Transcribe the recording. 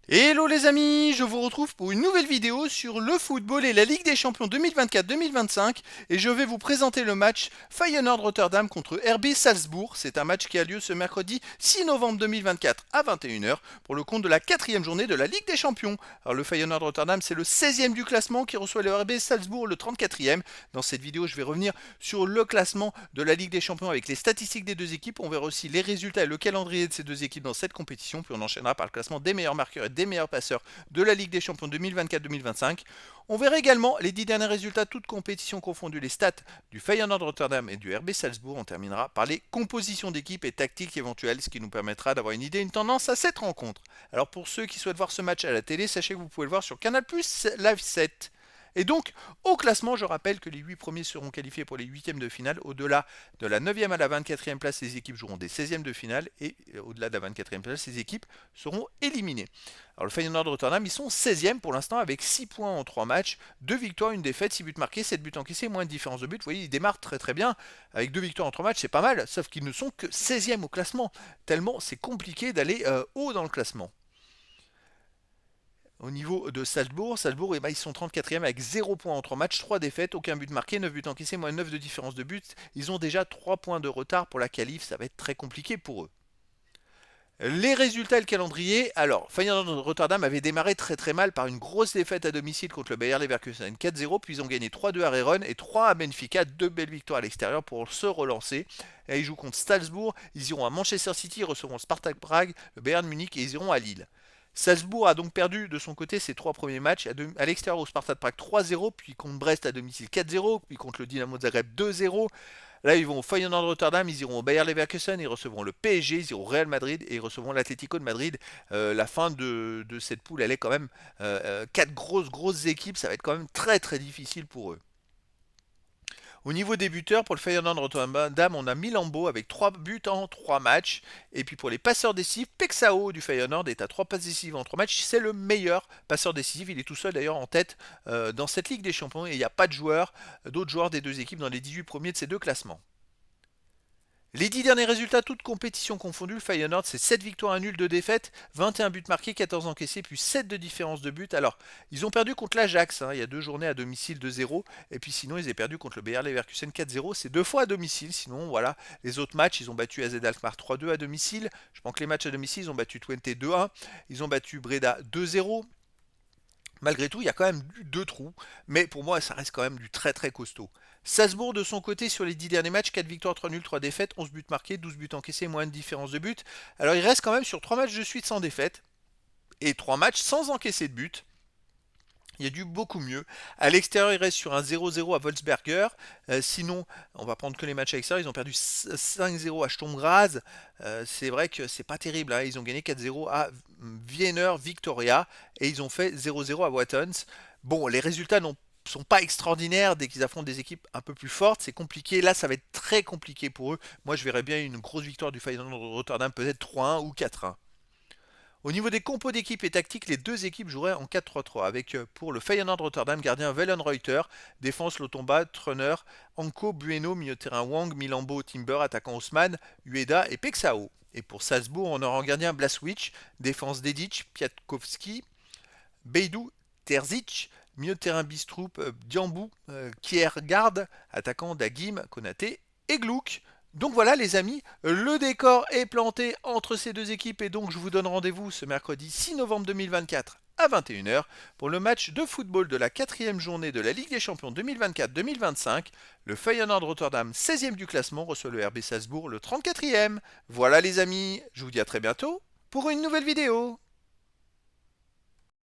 Hello les amis, je vous retrouve pour une nouvelle vidéo sur le football et la Ligue des Champions 2024-2025 et je vais vous présenter le match Feyenoord Rotterdam contre RB Salzbourg. C'est un match qui a lieu ce mercredi 6 novembre 2024 à 21h pour le compte de la quatrième journée de la Ligue des Champions. Alors le Feyenoord Rotterdam c'est le 16e du classement qui reçoit le RB Salzbourg le 34e. Dans cette vidéo je vais revenir sur le classement de la Ligue des Champions avec les statistiques des deux équipes. On verra aussi les résultats et le calendrier de ces deux équipes dans cette compétition. Puis on enchaînera par le classement des meilleurs marqueurs et des meilleurs passeurs de la Ligue des Champions 2024-2025. On verra également les 10 derniers résultats, toutes compétitions confondues, les stats du Feyenoord Rotterdam et du RB Salzbourg. On terminera par les compositions d'équipes et tactiques éventuelles, ce qui nous permettra d'avoir une idée, une tendance à cette rencontre. Alors pour ceux qui souhaitent voir ce match à la télé, sachez que vous pouvez le voir sur Canal+ Live 7. Et donc, au classement, je rappelle que les 8 premiers seront qualifiés pour les 8e de finale. Au-delà de la 9e à la 24e place, les équipes joueront des 16e de finale. Et au-delà de la 24e place, les équipes seront éliminées. Alors le Feyenoord de Rotterdam, ils sont 16e pour l'instant avec 6 points en 3 matchs, 2 victoires, 1 défaite, 6 buts marqués, 7 buts encaissés, moins de différence de but. Vous voyez, ils démarrent très très bien avec 2 victoires en 3 matchs, c'est pas mal, sauf qu'ils ne sont que 16e au classement, tellement c'est compliqué d'aller haut dans le classement. Au niveau de Salzbourg, eh ben, ils sont 34e avec 0 points en 3 matchs, 3 défaites, aucun but marqué, 9 buts encaissés, moins 9 de différence de but. Ils ont déjà 3 points de retard pour la qualif, ça va être très compliqué pour eux. Les résultats et le calendrier. Alors, Feyenoord de Rotterdam avait démarré très très mal par une grosse défaite à domicile contre le Bayer Leverkusen 4-0, puis ils ont gagné 3-2 à Reren et 3 à Benfica, deux belles victoires à l'extérieur pour se relancer. Et ils jouent contre Salzbourg, ils iront à Manchester City, ils recevront le Spartak Prague, le Bayern Munich et ils iront à Lille. Salzbourg a donc perdu de son côté ses 3 premiers matchs à l'extérieur au Spartak Prague 3-0, puis contre Brest à domicile 4-0, puis contre le Dynamo Zagreb 2-0. Là, ils vont au Feyenoord Rotterdam, ils iront au Bayer Leverkusen, ils recevront le PSG, ils iront au Real Madrid et ils recevront l'Atlético de Madrid. La fin de cette poule, elle est quand même 4 grosses équipes, ça va être quand même très très difficile pour eux. Au niveau des buteurs, pour le Feyenoord Rotterdam, on a Milambo avec 3 buts en 3 matchs. Et puis pour les passeurs décisifs, Pexao du Feyenoord est à 3 passes décisives en 3 matchs. C'est le meilleur passeur décisif. Il est tout seul d'ailleurs en tête dans cette Ligue des Champions. Et il n'y a pas de joueurs, d'autres joueurs des deux équipes dans les 18 premiers de ces deux classements. Les 10 derniers résultats, toutes compétitions confondues, le Feyenoord c'est 7 victoires, 1 nul, 2 défaites, 21 buts marqués, 14 encaissés, puis 7 de différence de but. Alors, ils ont perdu contre l'Ajax, il y a 2 journées à domicile 2-0, et puis sinon ils ont perdu contre le Bayer Leverkusen 4-0, c'est 2 fois à domicile, sinon voilà, les autres matchs, ils ont battu AZ Alkmaar 3-2 à domicile, je pense que les matchs à domicile, ils ont battu Twente 2-1, ils ont battu Breda 2-0, malgré tout, il y a quand même deux trous, mais pour moi, ça reste quand même du très très costaud. Salzbourg, de son côté, sur les 10 derniers matchs, 4 victoires, 3 nuls, 3 défaites, 11 buts marqués, 12 buts encaissés, moins de différence de but. Alors, il reste quand même sur 3 matchs de suite sans défaite et 3 matchs sans encaisser de but. Il y a du beaucoup mieux. À l'extérieur, il reste sur un 0-0 à Wolfsberger. Sinon, on va prendre que les matchs à l'extérieur. Ils ont perdu 5-0 à Sturm Graz. C'est vrai que c'est pas terrible, hein. Ils ont gagné 4-0 à Wiener Victoria et ils ont fait 0-0 à Wattens. Bon, les résultats ne sont pas extraordinaires dès qu'ils affrontent des équipes un peu plus fortes. C'est compliqué. Là, ça va être très compliqué pour eux. Moi, je verrais bien une grosse victoire du Feyenoord Rotterdam, peut-être 3-1 ou 4-1. Au niveau des compos d'équipe et tactiques, les deux équipes joueraient en 4-3-3 avec pour le Feyenoord Rotterdam gardien Wellenreuter, défense Lotomba, Trunner, Anko, Bueno, milieu de terrain Wang, Milambo, Timber, attaquant Haussmann, Ueda et Pexao. Et pour Salzbourg, on aura en gardien Blaswich, défense Dedic, Piatkowski, Beidou, Terzic, milieu de terrain Bistrup, Diambou, Kiergaard, attaquant Dagim, Konaté et Gluck. Donc voilà les amis, le décor est planté entre ces deux équipes et donc je vous donne rendez-vous ce mercredi 6 novembre 2024 à 21h pour le match de football de la quatrième journée de la Ligue des Champions 2024-2025. Le Feyenoord Rotterdam 16e du classement reçoit le RB Salzbourg le 34e. Voilà les amis, je vous dis à très bientôt pour une nouvelle vidéo.